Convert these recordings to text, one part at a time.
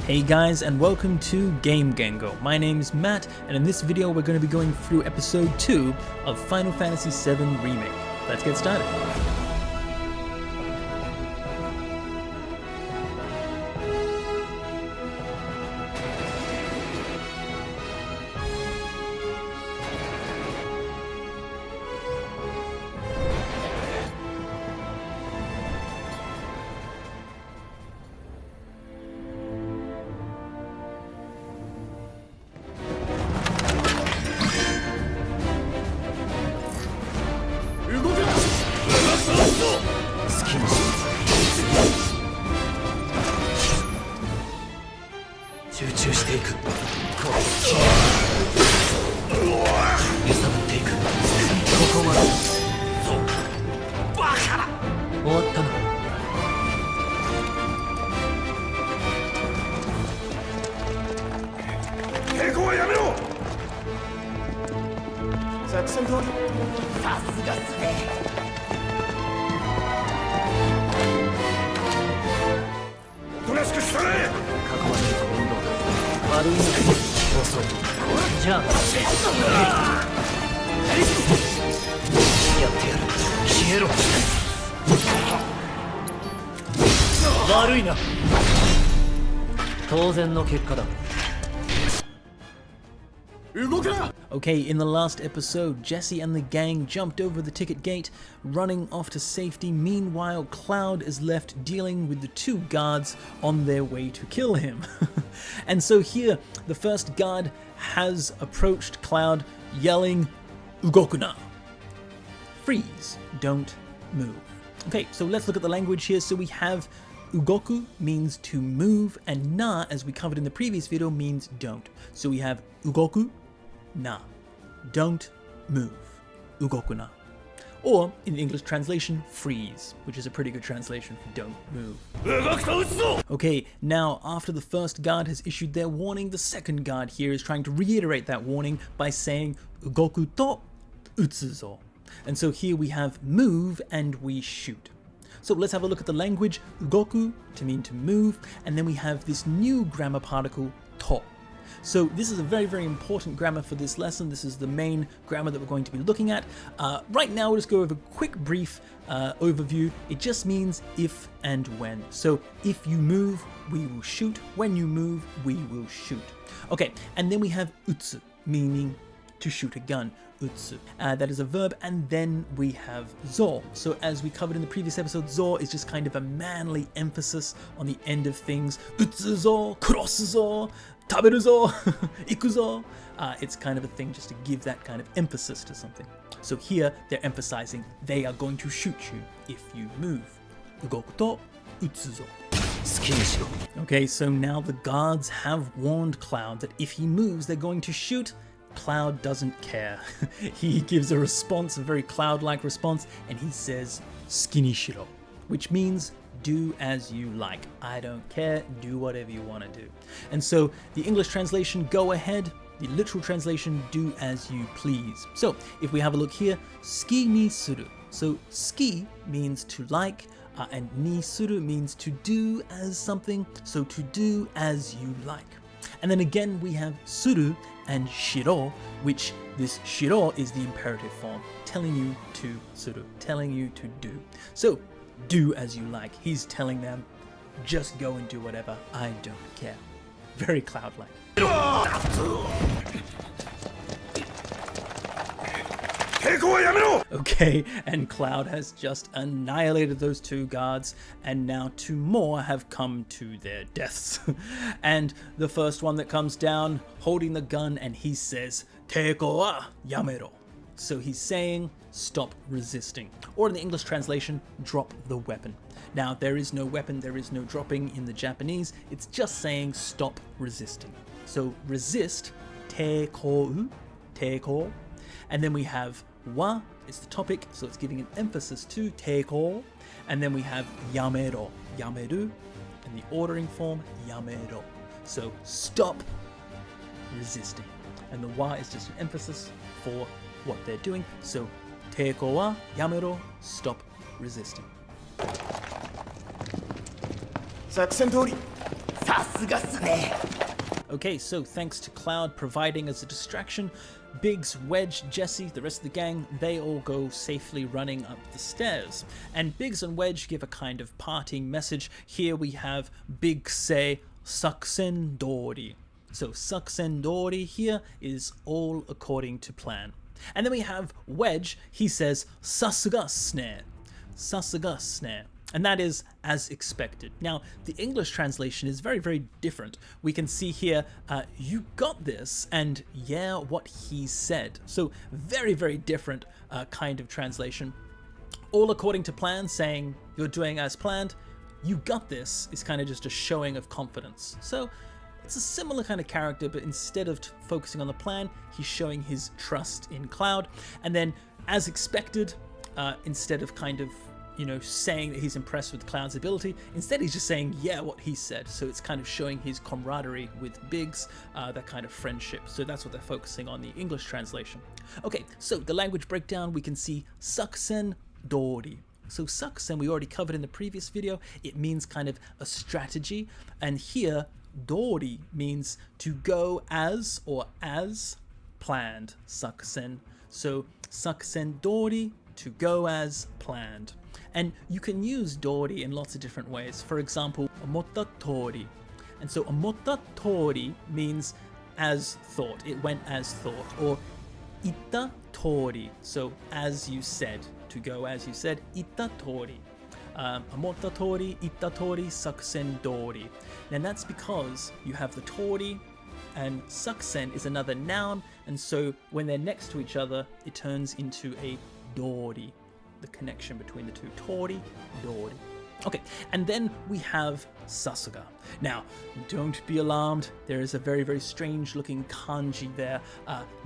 Hey guys, and welcome to Game Gengo. My name is Matt, and in this video we're going to be going through episode 2 of Final Fantasy VII Remake. Let's get started. Okay, in the last episode, Jesse and the gang jumped over the ticket gate, running off to safety. Meanwhile, Cloud is left dealing with the two guards on their way to kill him. And so here, the first guard has approached Cloud, yelling, "Ugokuna!" Freeze, don't move. Okay, so let's look at the language here. So we have Ugoku means to move, and na, as we covered in the previous video, means don't. So we have Ugoku, na, don't move, Ugoku na. Or, in the English translation, freeze, which is a pretty good translation for don't move. Okay, now after the first guard has issued their warning, the second guard here is trying to reiterate that warning by saying Ugoku to utsuzo. And so here we have move and we shoot. So let's have a look at the language. Ugoku to mean to move, and then we have this new grammar particle, to. So this is a very, very important grammar for this lesson. This is the main grammar that we're going to be looking at. Right now, we'll just go over a quick, brief overview. It just means if and when. So if you move, we will shoot. When you move, we will shoot. Okay, and then we have utsu, meaning to shoot a gun. Utsu. That is a verb, and then we have zo. So as we covered in the previous episode, zo is just kind of a manly emphasis on the end of things. Utsu zo, kurosu zo, taberu zo, iku zo. It's kind of a thing just to give that kind of emphasis to something. So here they're emphasizing they are going to shoot you if you move. Ugoku to utsu zo. Okay, so now the guards have warned Cloud that if he moves, they're going to shoot. Cloud doesn't care. He gives a response, a very Cloud-like response, and he says, "Suki ni shiro," which means do as you like. I don't care, do whatever you want to do. And so the English translation, go ahead. The literal translation, do as you please. So if we have a look here, suki ni suru. So suki means to like, and ni suru means to do as something. So to do as you like. And then again, we have suru and shiro, which this shiro is the imperative form, telling you to suru, telling you to do. So do as you like. He's telling them, just go and do whatever. I don't care. Very Cloud-like. Okay, and Cloud has just annihilated those two guards, and now two more have come to their deaths. And the first one that comes down, holding the gun, and he says, "Teiko wa yamero." So he's saying, stop resisting. Or in the English translation, drop the weapon. Now, there is no weapon, there is no dropping in the Japanese. It's just saying, stop resisting. So resist, teiko, teiko. And then we have wa is the topic, so it's giving an emphasis to teiko. And then we have yamero, yameru, and the ordering form, yamero. So stop resisting. And the wa is just an emphasis for what they're doing. So teiko wa yamero, stop resisting. 作戦通り Okay, so thanks to Cloud providing as a distraction, Biggs, Wedge, Jesse, the rest of the gang, they all go safely running up the stairs. And Biggs and Wedge give a kind of parting message. Here we have Biggs say, "Saksen dori." So Saksen dori here is all according to plan. And then we have Wedge, he says, "Sasuga sne." Sasuga sne. And that is as expected. Now, the English translation is very, very different. We can see here, "You got this," and "yeah, what he said." So very, very different kind of translation. All according to plan, saying "you're doing as planned." "You got this" is kind of just a showing of confidence. So it's a similar kind of character, but instead of focusing on the plan, he's showing his trust in Cloud. And then, as expected, instead of kind of saying that he's impressed with Cloud's ability, instead he's just saying, "yeah, what he said." So it's kind of showing his camaraderie with Biggs, that kind of friendship. So that's what they're focusing on, the English translation. Okay, so the language breakdown, we can see Saksen dori. So Saksen, we already covered in the previous video. It means kind of a strategy. And here, dori means to go as or as planned. Saksen. So Saksen dori, to go as planned. And you can use dori in lots of different ways. For example, omotta tori. And so omotta tori means as thought. It went as thought. Or itta tori. So as you said. To go as you said. Itta tori. Omotta tori, itta tori, saksen dori. And that's because you have the tori, and saksen is another noun. And so when they're next to each other, it turns into a dori. The connection between the two. Tori, dori. Okay, and then we have Sasuga. Now, don't be alarmed. There is a very, very strange looking kanji there.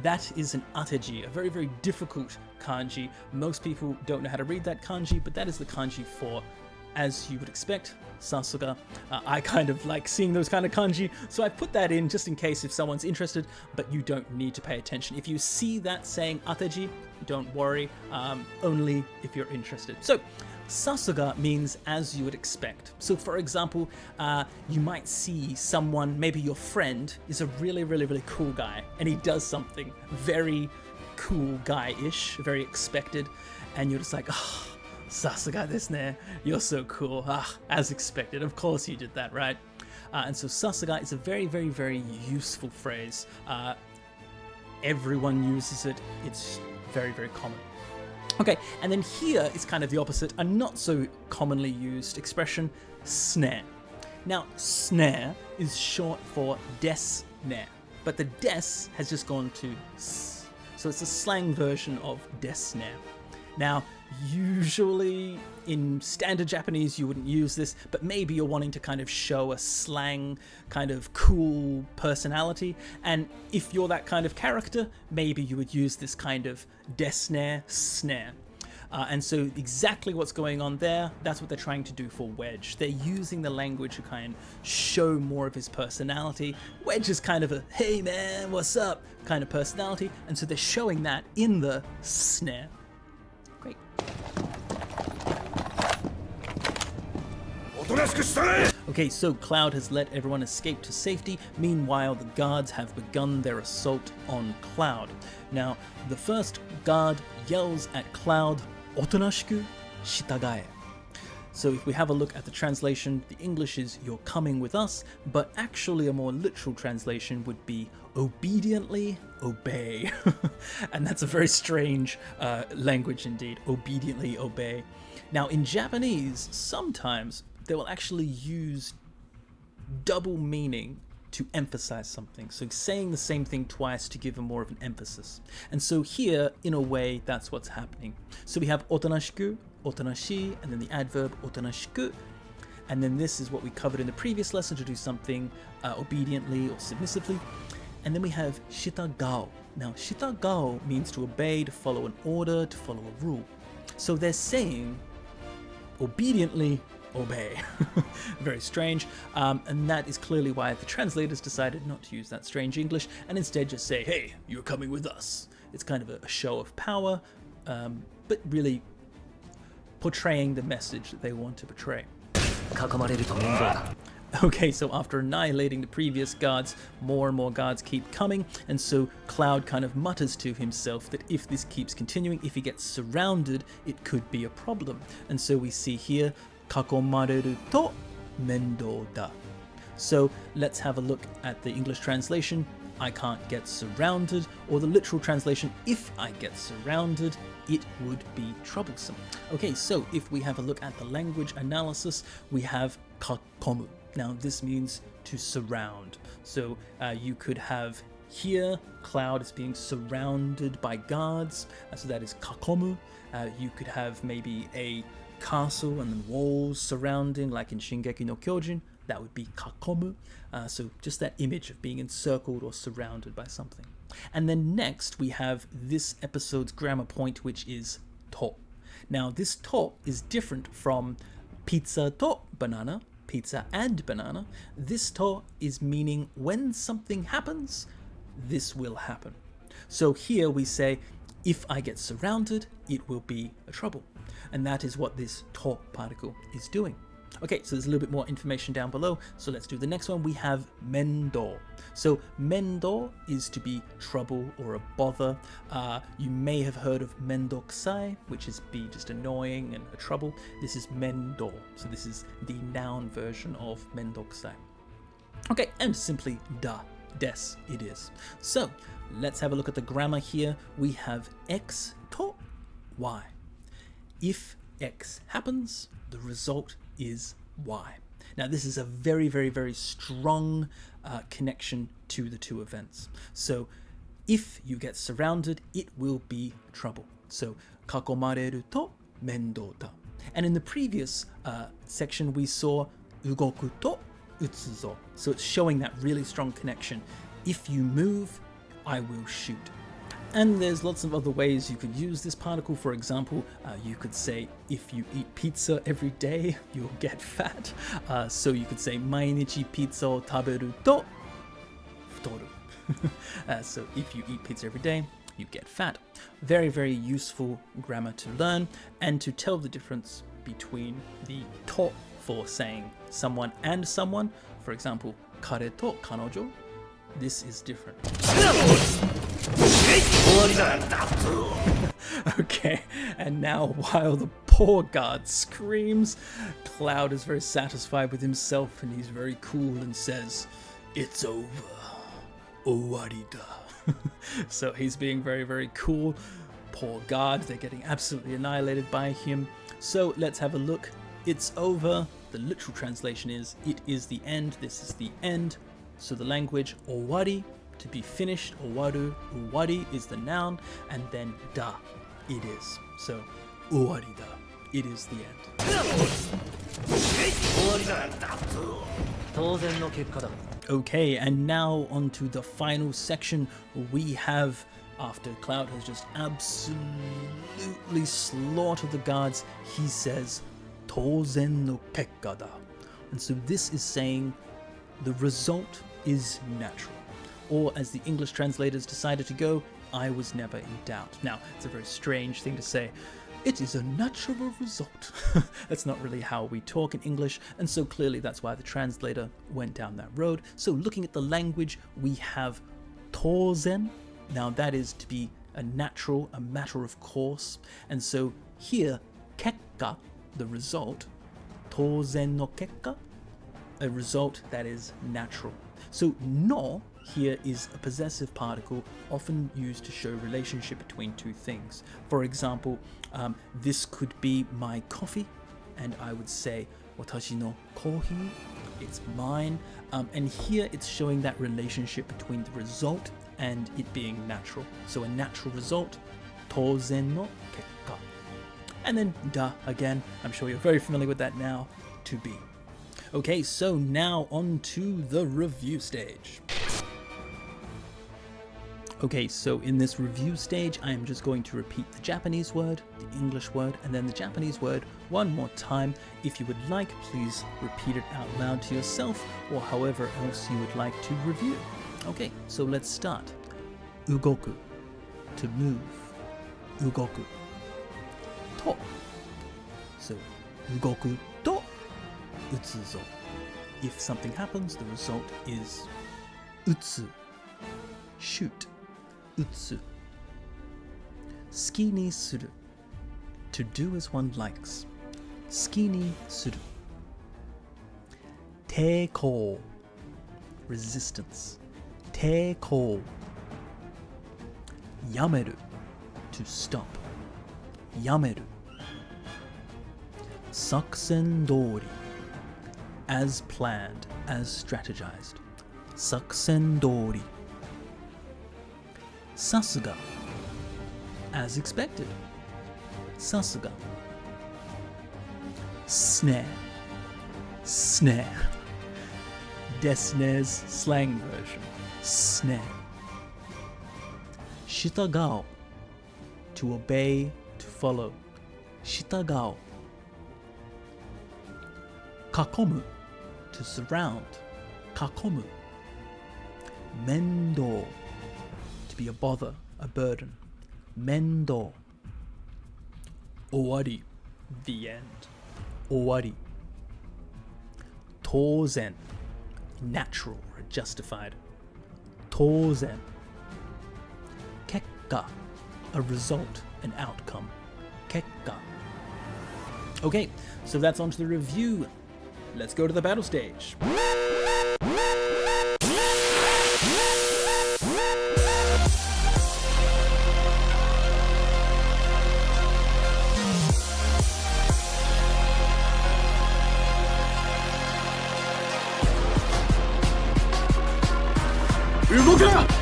That is an ateji, a very, very difficult kanji. Most people don't know how to read that kanji, but that is the kanji for, as you would expect, Sasuga. I kind of like seeing those kind of kanji, so I put that in just in case if someone's interested, but you don't need to pay attention. If you see that saying ateji, don't worry, only if you're interested. So, Sasuga means as you would expect. So for example, you might see someone, maybe your friend, is a really, really, really cool guy, and he does something very cool guy-ish, very expected, and you're just like, "Oh, Sasuga desu ne, you're so cool." As expected, of course you did that, right? And so Sasuga is a very, very, very useful phrase. Everyone uses it. It's very, very common. Okay, and then here is kind of the opposite, a not so commonly used expression, snare. Now, snare is short for des ne, but the des has just gone to s, so it's a slang version of des ne. Now, usually in standard Japanese you wouldn't use this, but maybe you're wanting to kind of show a slang kind of cool personality, and if you're that kind of character, maybe you would use this kind of desne, snare. And so exactly what's going on there, that's what they're trying to do for Wedge. They're using the language to kind of show more of his personality. Wedge is kind of a, "hey man, what's up?" kind of personality, and so they're showing that in the snare. Great. Okay, so Cloud has let everyone escape to safety. Meanwhile, the guards have begun their assault on Cloud. Now, the first guard yells at Cloud, "Otonashiku shitagae." So if we have a look at the translation, the English is "you're coming with us," but actually a more literal translation would be "obediently obey." And that's a very strange language indeed, "obediently obey." Now in Japanese, sometimes they will actually use double meaning to emphasize something. So saying the same thing twice to give a more of an emphasis. And so here, in a way, that's what's happening. So we have otonashiku, otonashi, and then the adverb otonashiku. And then this is what we covered in the previous lesson, to do something obediently or submissively. And then we have shitagao. Now, shitagao means to obey, to follow an order, to follow a rule. So they're saying obediently obey. Very strange, and that is clearly why the translators decided not to use that strange English and instead just say, "hey, you're coming with us." It's kind of a show of power, but really portraying the message that they want to portray. Okay, so after annihilating the previous guards, more and more guards keep coming, and so Cloud kind of mutters to himself that if this keeps continuing, if he gets surrounded, it could be a problem. And so we see here, kakomareru to mendou da. So let's have a look at the English translation. I can't get surrounded, or the literal translation, if I get surrounded, it would be troublesome. Okay, so if we have a look at the language analysis, we have kakomu. Now this means to surround. So you could have here, Cloud is being surrounded by guards, so that is kakomu. You could have maybe a castle and then walls surrounding, like in Shingeki no Kyojin. That would be kakomu. So just that image of being encircled or surrounded by something. And then next we have this episode's grammar point, which is to. Now this to is different from pizza to banana, pizza and banana. This to is meaning when something happens, this will happen. So here we say, if I get surrounded, it will be a trouble. And that is what this to particle is doing. Okay, so there's a little bit more information down below, so let's do the next one. We have mendou. So mendou is to be trouble or a bother. You may have heard of mendokusai, which is be just annoying and a trouble. This is mendou, so this is the noun version of mendokusai. Okay, and simply des, it is. So let's have a look at the grammar here. We have x to y. If x happens, the result is y. Now this is a very, very, very strong connection to the two events. So if you get surrounded, it will be trouble. So kakomareru to mendou da. And in the previous section we saw ugoku to utsuzo. So it's showing that really strong connection. If you move, I will shoot. And there's lots of other ways you could use this particle. For example, you could say if you eat pizza every day, you'll get fat. So you could say mainichi pizza o taberu to futoru. So if you eat pizza every day, you get fat. Very, very useful grammar to learn and to tell the difference between the to for saying someone and someone. For example, kare to kanojo. This is different. Okay, and now while the poor guard screams, Cloud is very satisfied with himself and he's very cool and says, "It's over. Owari da." So he's being very, very cool. Poor guard, they're getting absolutely annihilated by him. So let's have a look. It's over. The literal translation is, it is the end. This is the end. So the language, owari, to be finished, owaru, uwari is the noun, and then da, it is. So, owari da, it is the end. Okay, and now on to the final section. We have, after Cloud has just absolutely slaughtered the guards, he says, "Touzen no kekka da." And so this is saying the result is natural. Or as the English translators decided to go, I was never in doubt. Now, it's a very strange thing to say. It is a natural result. That's not really how we talk in English, and so clearly that's why the translator went down that road. So looking at the language, we have touzen. Now that is to be a natural, a matter of course. And so here, kekka, the result, touzen no kekka, a result that is natural. So no here is a possessive particle often used to show relationship between two things. For example, this could be my coffee, and I would say watashi no kohi, it's mine. And here it's showing that relationship between the result and it being natural. So a natural result, touzen no kekka. And then da again, I'm sure you're very familiar with that now, to be. Okay, so now on to the review stage. Okay, so in this review stage, I am just going to repeat the Japanese word, the English word, and then the Japanese word one more time. If you would like, please repeat it out loud to yourself or however else you would like to review. Okay, so let's start. Ugoku, to move. Ugoku. To. So, ugoku to utsuzo. If something happens, the result is 撃つ shoot 撃つ好きにする to do as one likes 好きにする抵抗 resistance 抵抗やめる to stop やめる作戦通り as planned, as strategized 作戦通りさすが as expected さすが snare snare Desne's slang version snare 従う to obey, to follow 従う囲む to surround 囲む面倒 to be a bother, a burden 面倒終わり the end 終わり当然 natural or justified 当然結果 a result, an outcome 結果 Okay, so that's on to the review. Let's go to the battle stage. Ugoka!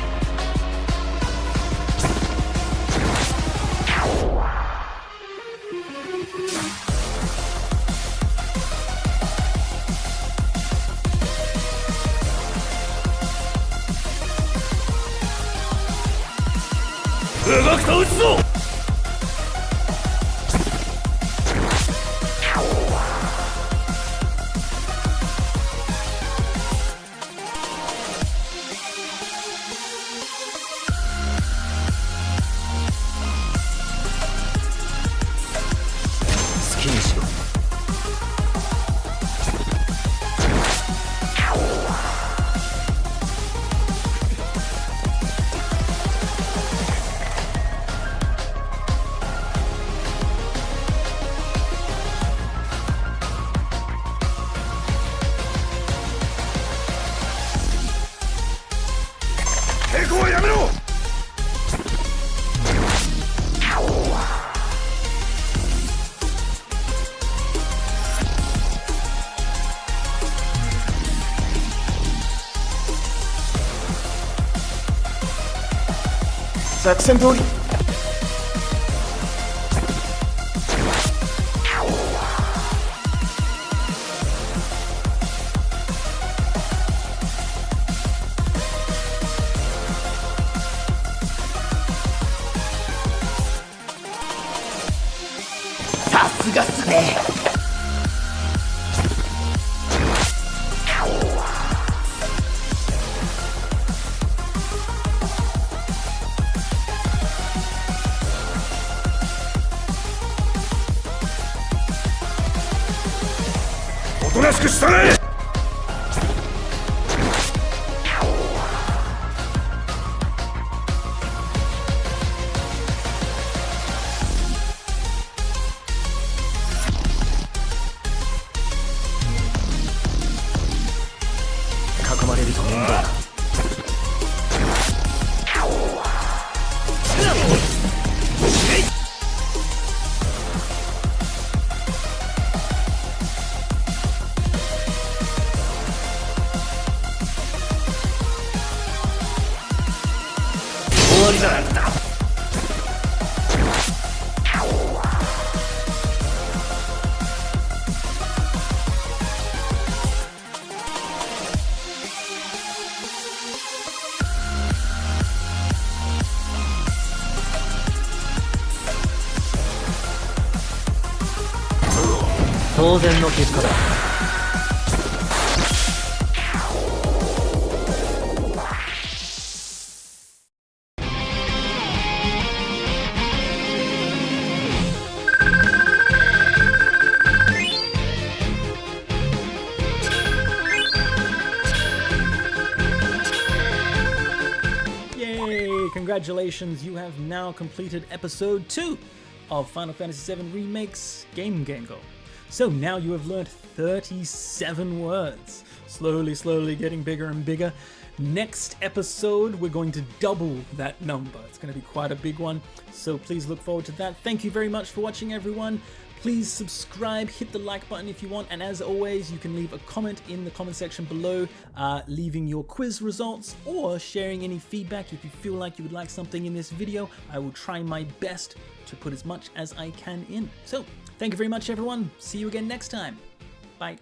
動くと撃つぞ好きにしろ抵抗はやめろ作戦通りさすがっすねおとなしくしたれ囲まれると面倒だ終わりだなんだ当然の結果だ Congratulations, you have now completed episode 2 of Final Fantasy VII Remake's Game Gengo. So now you have learned 37 words. Slowly getting bigger and bigger. Next episode, we're going to double that number. It's going to be quite a big one, so please look forward to that. Thank you very much for watching, everyone. Please subscribe, hit the like button if you want, and as always, you can leave a comment in the comment section below, leaving your quiz results or sharing any feedback if you feel like you would like something in this video. I will try my best to put as much as I can in. So, thank you very much, everyone. See you again next time. Bye.